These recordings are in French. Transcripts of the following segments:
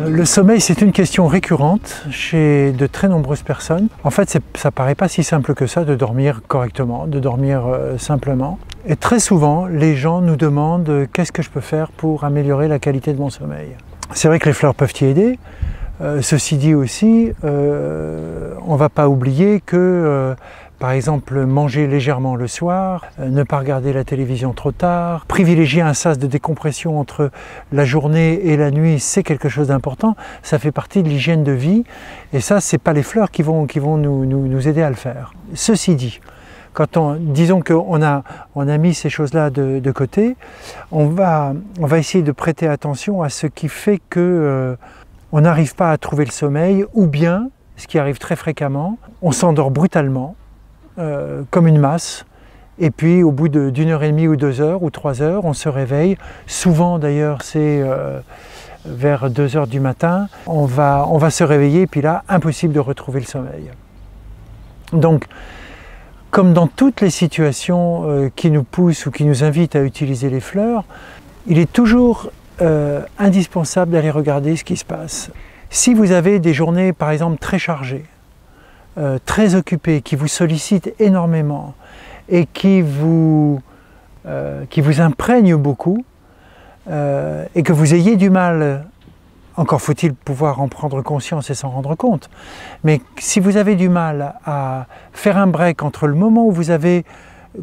Le sommeil, c'est une question récurrente chez de très nombreuses personnes. En fait, ça paraît pas si simple que ça de dormir correctement, de dormir simplement. Et très souvent, les gens nous demandent qu'est-ce que je peux faire pour améliorer la qualité de mon sommeil. C'est vrai que les fleurs peuvent y aider. Ceci dit aussi, on ne va pas oublier que par exemple, manger légèrement le soir, ne pas regarder la télévision trop tard, privilégier un sas de décompression entre la journée et la nuit, c'est quelque chose d'important. Ça fait partie de l'hygiène de vie et ça, c'est pas les fleurs qui vont nous aider à le faire. Ceci dit, disons qu'on a mis ces choses-là de côté, on va essayer de prêter attention à ce qui fait que on n'arrive pas à trouver le sommeil ou bien, ce qui arrive très fréquemment, on s'endort brutalement. Comme une masse, et puis au bout d'une heure et demie ou 2 heures ou 3 heures, on se réveille. Souvent d'ailleurs c'est vers 2 heures du matin, on va se réveiller et puis là, impossible de retrouver le sommeil. Donc, comme dans toutes les situations qui nous poussent ou qui nous invitent à utiliser les fleurs, il est toujours indispensable d'aller regarder ce qui se passe. Si vous avez des journées par exemple très chargées, très occupés, qui vous sollicitent énormément et qui vous imprègnent beaucoup et que vous ayez du mal, encore faut-il pouvoir en prendre conscience et s'en rendre compte, mais si vous avez du mal à faire un break entre le moment où vous avez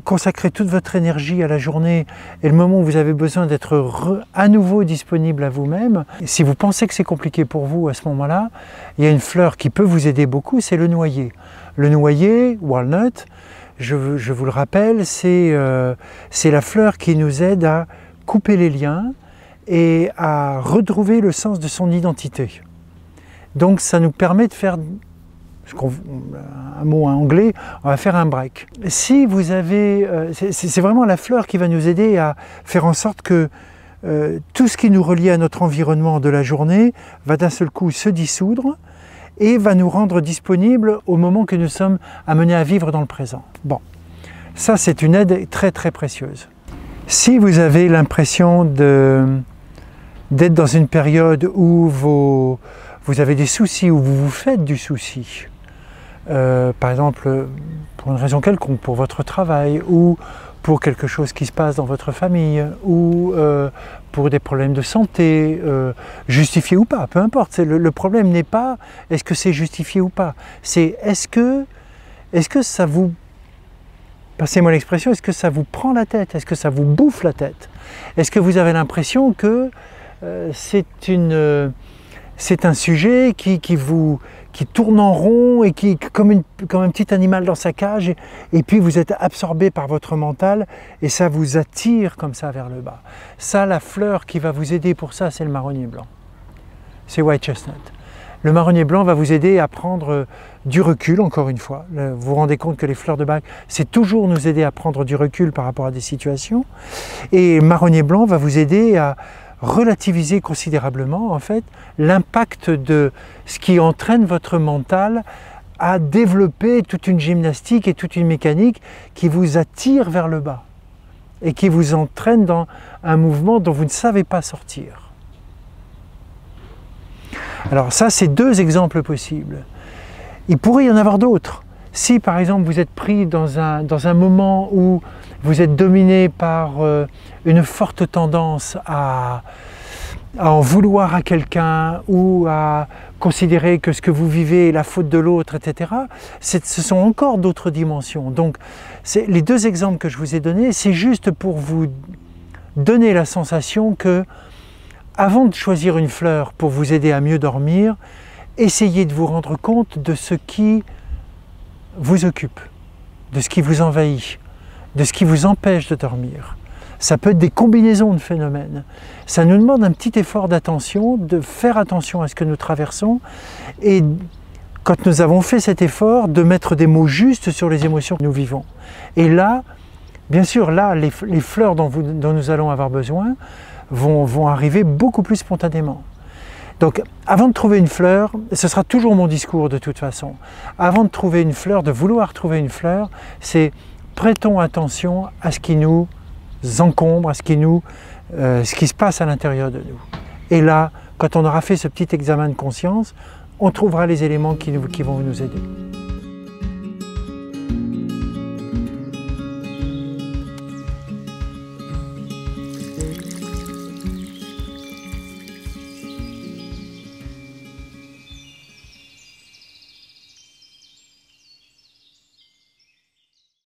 consacré toute votre énergie à la journée et le moment où vous avez besoin d'être à nouveau disponible à vous-même, si vous pensez que c'est compliqué pour vous à ce moment-là, il y a une fleur qui peut vous aider beaucoup, c'est le noyer. Le noyer, walnut, je vous le rappelle, c'est la fleur qui nous aide à couper les liens et à retrouver le sens de son identité. Donc ça nous permet de faire, un mot en anglais, on va faire un break. Si vous avez, c'est vraiment la fleur qui va nous aider à faire en sorte que tout ce qui nous relie à notre environnement de la journée va d'un seul coup se dissoudre et va nous rendre disponibles au moment que nous sommes amenés à vivre dans le présent. Bon, ça c'est une aide très très précieuse. Si vous avez l'impression d'être dans une période où vous avez des soucis, où vous vous faites du souci, par exemple pour une raison quelconque, pour votre travail ou pour quelque chose qui se passe dans votre famille ou pour des problèmes de santé, justifiés ou pas, peu importe. Le problème n'est pas est-ce que c'est justifié ou pas, c'est est-ce que ça vous, passez-moi l'expression, est-ce que ça vous prend la tête, est-ce que ça vous bouffe la tête, est-ce que vous avez l'impression que c'est un sujet qui tourne en rond et qui comme un petit animal dans sa cage et puis vous êtes absorbé par votre mental et ça vous attire comme ça vers le bas. Ça, la fleur qui va vous aider pour ça, c'est le marronnier blanc. C'est white chestnut. Le marronnier blanc va vous aider à prendre du recul, encore une fois. Vous vous rendez compte que les fleurs de bac, c'est toujours nous aider à prendre du recul par rapport à des situations. Et le marronnier blanc va vous aider à relativiser considérablement en fait l'impact de ce qui entraîne votre mental à développer toute une gymnastique et toute une mécanique qui vous attire vers le bas et qui vous entraîne dans un mouvement dont vous ne savez pas sortir. Alors ça, c'est 2 exemples possibles. Il pourrait y en avoir d'autres. Si par exemple vous êtes pris dans un moment où vous êtes dominé par une forte tendance à en vouloir à quelqu'un ou à considérer que ce que vous vivez est la faute de l'autre, etc., ce sont encore d'autres dimensions. Donc les 2 exemples que je vous ai donnés, c'est juste pour vous donner la sensation que avant de choisir une fleur pour vous aider à mieux dormir, essayez de vous rendre compte de ce qui vous occupe, de ce qui vous envahit, de ce qui vous empêche de dormir. Ça peut être des combinaisons de phénomènes. Ça nous demande un petit effort d'attention, de faire attention à ce que nous traversons et quand nous avons fait cet effort, de mettre des mots justes sur les émotions que nous vivons. Et là, bien sûr, là, les fleurs dont nous allons avoir besoin vont arriver beaucoup plus spontanément. Donc, avant de trouver une fleur, ce sera toujours mon discours de toute façon, avant de trouver une fleur, de vouloir trouver une fleur, c'est prêtons attention à ce qui nous encombre, à ce qui se passe à l'intérieur de nous. Et là, Quand on aura fait ce petit examen de conscience, on trouvera les éléments qui vont nous aider.